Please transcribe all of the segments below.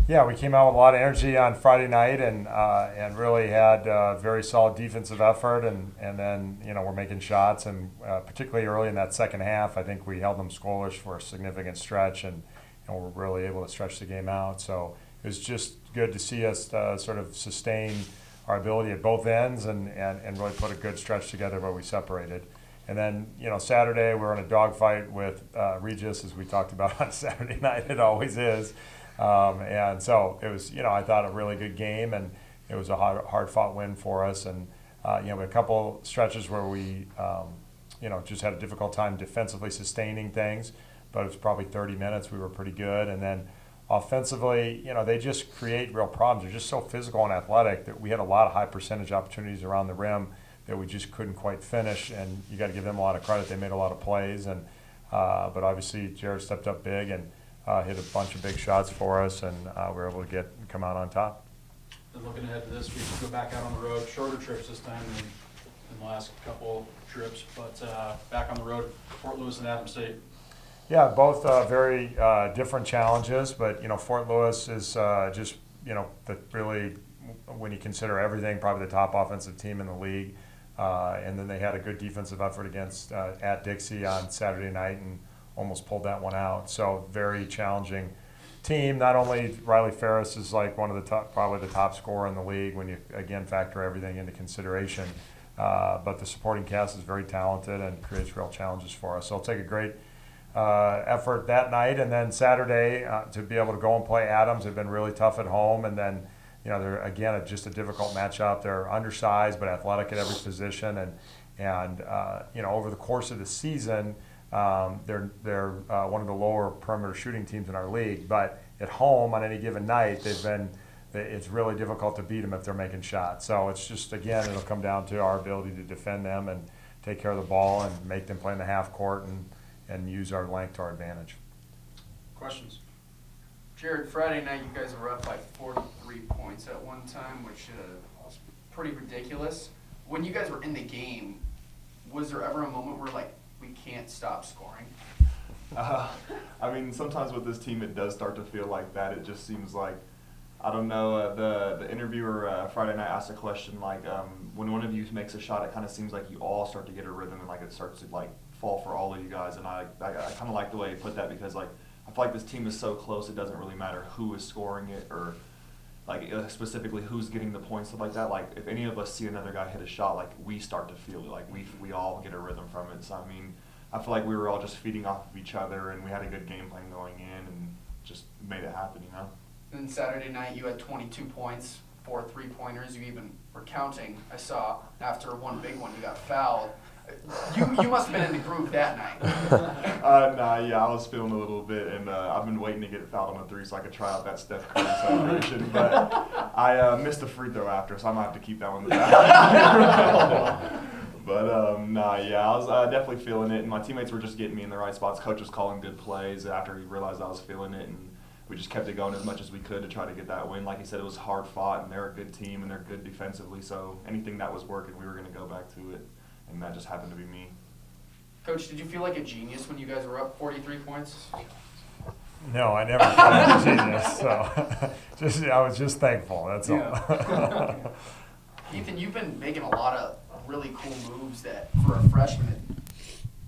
Yeah, we came out with a lot of energy on Friday night and really had very solid defensive effort and then we're making shots and particularly early in that second half I think we held them scoreless for a significant stretch and we're really able to stretch the game out. So it was just good to see us sort of sustain our ability at both ends and really put a good stretch together where we separated. And then, Saturday we were in a dogfight with Regis, as we talked about on Saturday night. It always is. And so it was, I thought a really good game, and it was a hard fought win for us. And, we had a couple stretches where we, just had a difficult time defensively sustaining things, but it was probably 30 minutes. We were pretty good. And then offensively, they just create real problems. They're just so physical and athletic that we had a lot of high percentage opportunities around the rim that we just couldn't quite finish. And you got to give them a lot of credit. They made a lot of plays. And, but obviously Jared stepped up big and hit a bunch of big shots for us, and we were able to come out on top. And looking ahead to this week, go back out on the road, shorter trips this time than the last couple trips, but back on the road, Fort Lewis and Adams State. Yeah, both very different challenges, but Fort Lewis is just really, when you consider everything, probably the top offensive team in the league, and then they had a good defensive effort against at Dixie on Saturday night and almost pulled that one out. So very challenging team. Not only Riley Ferris is like one of the top, probably the top scorer in the league when you again factor everything into consideration, but the supporting cast is very talented and creates real challenges for us. So it'll take a great effort that night, and then Saturday to be able to go and play Adams. They've been really tough at home, and then they're again just a difficult matchup. They're undersized but athletic at every position, and over the course of the season. They're one of the lower perimeter shooting teams in our league, but at home on any given night, it's really difficult to beat them if they're making shots. So it's just, again, it'll come down to our ability to defend them and take care of the ball and make them play in the half court and use our length to our advantage. Questions? Jared, Friday night you guys were up by 43 points at one time, which was pretty ridiculous. When you guys were in the game, was there ever a moment where we can't stop scoring? Sometimes with this team, it does start to feel like that. It just seems like, I don't know, the interviewer Friday night asked a question when one of you makes a shot, it kind of seems like you all start to get a rhythm and it starts to fall for all of you guys. And I kind of like the way he put that because I feel like this team is so close, it doesn't really matter who is scoring it or specifically who's getting the points, stuff like that. If any of us see another guy hit a shot, we start to feel it. We all get a rhythm from it. So I feel like we were all just feeding off of each other, and we had a good game plan going in, and just made it happen. Then Saturday night you had 22 points, 4 3-pointers. You even were counting. I saw after one big one you got fouled. You must have been in the groove that night. I was feeling a little bit, and I've been waiting to get fouled on the three so I could try out that Steph Curry celebration. But I missed a free throw after, so I might have to keep that one in the back. But I was definitely feeling it, and my teammates were just getting me in the right spots. Coach was calling good plays after he realized I was feeling it, and we just kept it going as much as we could to try to get that win. Like he said, it was hard fought, and they're a good team, and they're good defensively. So anything that was working, we were going to go back to it. And that just happened to be me. Coach, did you feel like a genius when you guys were up 43 points? No, I never felt like a genius. So I was just thankful. That's all. Ethan, you've been making a lot of really cool moves that for a freshman,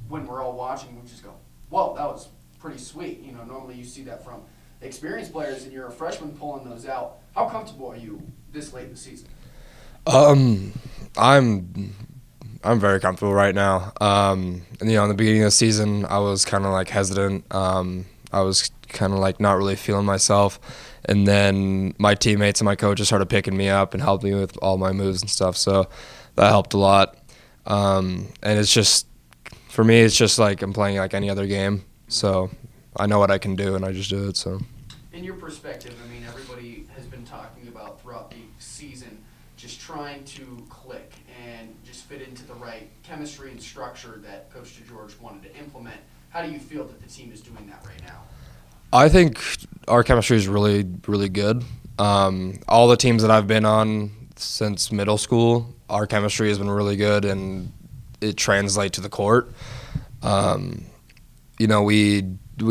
when we're all watching, we just go, whoa, that was pretty sweet. Normally you see that from experienced players, and you're a freshman pulling those out. How comfortable are you this late in the season? I'm very comfortable right now. In the beginning of the season, I was kind of hesitant. I was kind of not really feeling myself. And then my teammates and my coaches started picking me up and helped me with all my moves and stuff. So that helped a lot. And it's just, for me, it's just I'm playing any other game. So I know what I can do, and I just do it. So. In your perspective, everybody has been talking about throughout the season just trying to click and just fit into the right chemistry and structure that Coach DeGeorge wanted to implement. How do you feel that the team is doing that right now? I think our chemistry is really, really good. All the teams that I've been on since middle school, our chemistry has been really good, and it translates to the court. We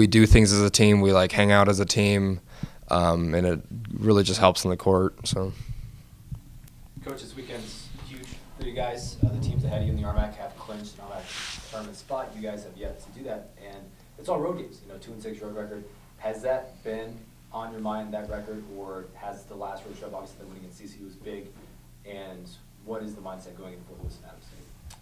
do things as a team. We hang out as a team. and it really just helps in the court. So. Coach, this weekend's huge for you guys. The teams ahead of you in the RMAC have clinched an RMAC tournament spot. You guys have yet to do that, and it's all road games. 2-6 road record. Has that been on your mind, that record, or has the last road trip, obviously the win against CCU was big, and what is the mindset going into Fort Lewis and Adams State?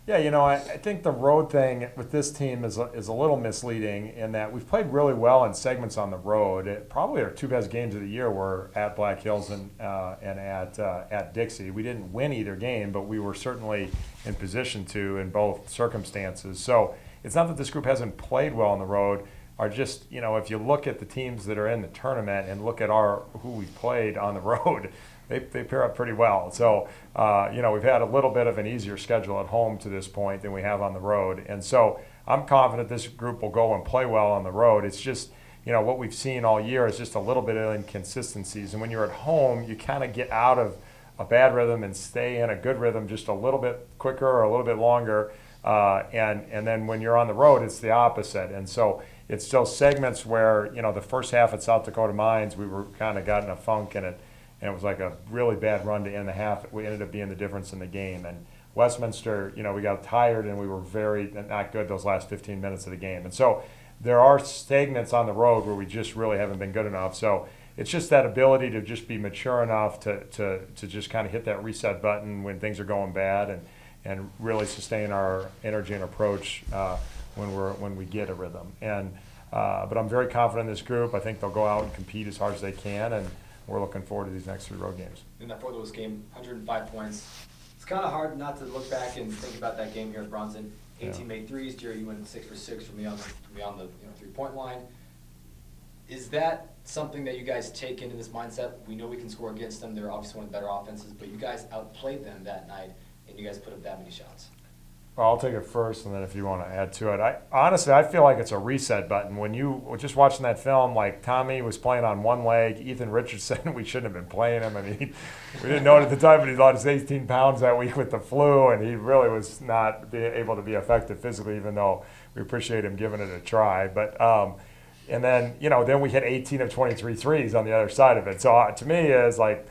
Yeah, I think the road thing with this team is a little misleading in that we've played really well in segments on the road. Probably our two best games of the year were at Black Hills and at Dixie. We didn't win either game, but we were certainly in position to in both circumstances. So it's not that this group hasn't played well on the road. Are just, if you look at the teams that are in the tournament and look at who we've played on the road, they pair up pretty well. So, we've had a little bit of an easier schedule at home to this point than we have on the road. And so I'm confident this group will go and play well on the road. It's just, what we've seen all year is just a little bit of inconsistencies. And when you're at home, you kind of get out of a bad rhythm and stay in a good rhythm just a little bit quicker or a little bit longer. And then when you're on the road, it's the opposite. And so it's still segments where, the first half at South Dakota Mines, we were kind of got in a funk and it was like a really bad run to end the half. We ended up being the difference in the game. And Westminster, we got tired and we were very not good those last 15 minutes of the game. And so there are segments on the road where we just really haven't been good enough. So it's just that ability to just be mature enough to just kind of hit that reset button when things are going bad and really sustain our energy and approach when we get a rhythm. But I'm very confident in this group. I think they'll go out and compete as hard as they can, and we're looking forward to these next 3 road games. In that Fort Lewis game, 105 points. It's kind of hard not to look back and think about that game here at Bronson. 18 made threes. Jared, you went 6 for 6 from beyond the 3-point line. Is that something that you guys take into this mindset? We know we can score against them. They're obviously one of the better offenses, but you guys outplayed them that night, and you guys put up that many shots. Well, I'll take it first, and then if you want to add to it. Honestly, I feel like it's a reset button. When you were just watching that film, like Tommy was playing on one leg, Ethan Richardson, we shouldn't have been playing him. I mean, we didn't know it at the time, but he lost 18 pounds that week with the flu, and he really was not able to be effective physically, even though we appreciate him giving it a try. But and then, then we hit 18 of 23 threes on the other side of it. So to me, it's like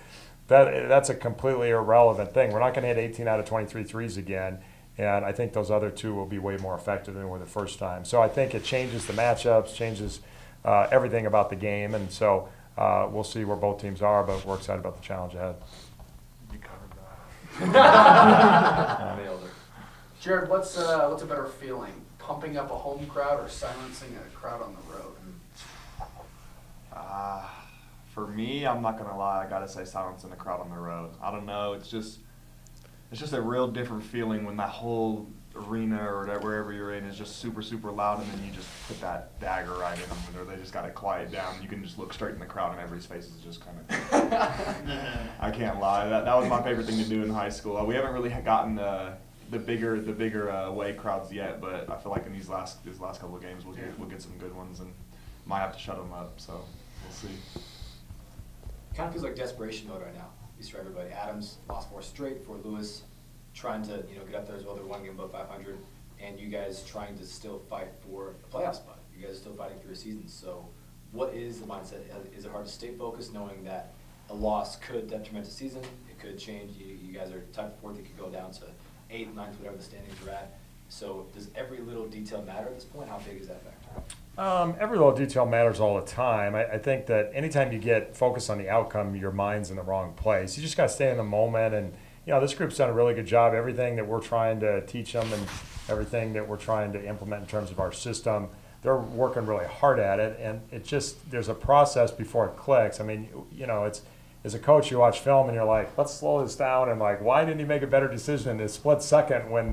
that's a completely irrelevant thing. We're not going to hit 18 out of 23 threes again. And I think those other 2 will be way more effective than were the first time. So I think it changes the matchups, changes everything about the game. And so we'll see where both teams are, but we're excited about the challenge ahead. You covered that. Nailed her. Jared, what's a better feeling, pumping up a home crowd or silencing a crowd on the road? For me, I'm not gonna lie, I gotta say silencing a crowd on the road. I don't know, it's just a real different feeling when that whole arena or wherever you're in is just super, super loud, and then you just put that dagger right in them, or they just gotta quiet down. You can just look straight in the crowd, and everybody's faces just kind of. I can't lie. That was my favorite thing to do in high school. We haven't really gotten the bigger away crowds yet, but I feel like in these last couple of games we'll get some good ones, and might have to shut them up. So we'll see. Kind of feels like desperation mode right now, at least for everybody. Adams lost 4 straight. Fort Lewis trying to get up there as well. They're 1 game above 500, and you guys trying to still fight for a playoff spot. You guys are still fighting for a season. So, what is the mindset? Is it hard to stay focused, knowing that a loss could detriment the season? It could change. You guys are tied for 4th. It could go down to 8th, 9th, whatever the standings are at. So, does every little detail matter at this point? How big is that factor? Every little detail matters all the time. I think that anytime you get focused on the outcome, your mind's in the wrong place. You just got to stay in the moment. And, this group's done a really good job. Everything that we're trying to teach them and everything that we're trying to implement in terms of our system, they're working really hard at it. And there's a process before it clicks. I mean, it's as a coach, you watch film and you're like, let's slow this down. And like, why didn't he make a better decision in this split second when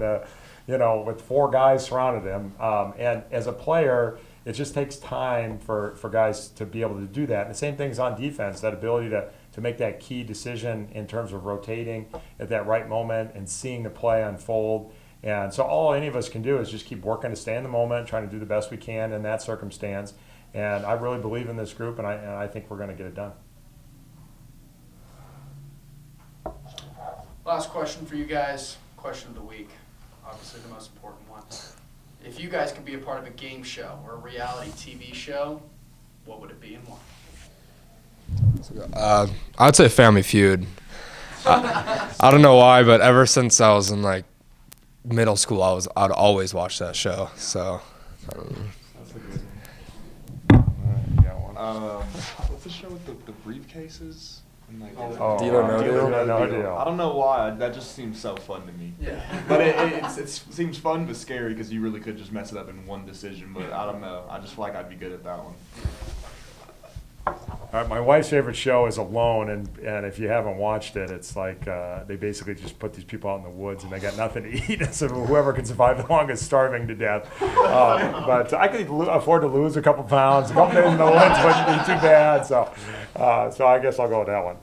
with 4 guys surrounded him? And as a player, it just takes time for guys to be able to do that. And the same thing's on defense, that ability to make that key decision in terms of rotating at that right moment and seeing the play unfold. And so all any of us can do is just keep working to stay in the moment, trying to do the best we can in that circumstance. And I really believe in this group, and I think we're going to get it done. Last question for you guys, question of the week, obviously the most important one. If you guys could be a part of a game show or a reality TV show, what would it be and why? I'd say Family Feud. I don't know why, but ever since I was in like middle school, I'd always watch that show. So. That's a good You got one? what's the show with the briefcases? And like, Oh, Deal or No Deal or Deal? No Deal. I don't know why. That just seems so fun to me. Yeah. But it seems fun but scary because you really could just mess it up in one decision. But I don't know. I just feel like I'd be good at that one. My wife's favorite show is Alone, and if you haven't watched it, it's like they basically just put these people out in the woods and they got nothing to eat. So whoever can survive the longest, starving to death. But I could afford to lose a couple pounds. A couple days in the woods wouldn't be too bad. So I guess I'll go with that one.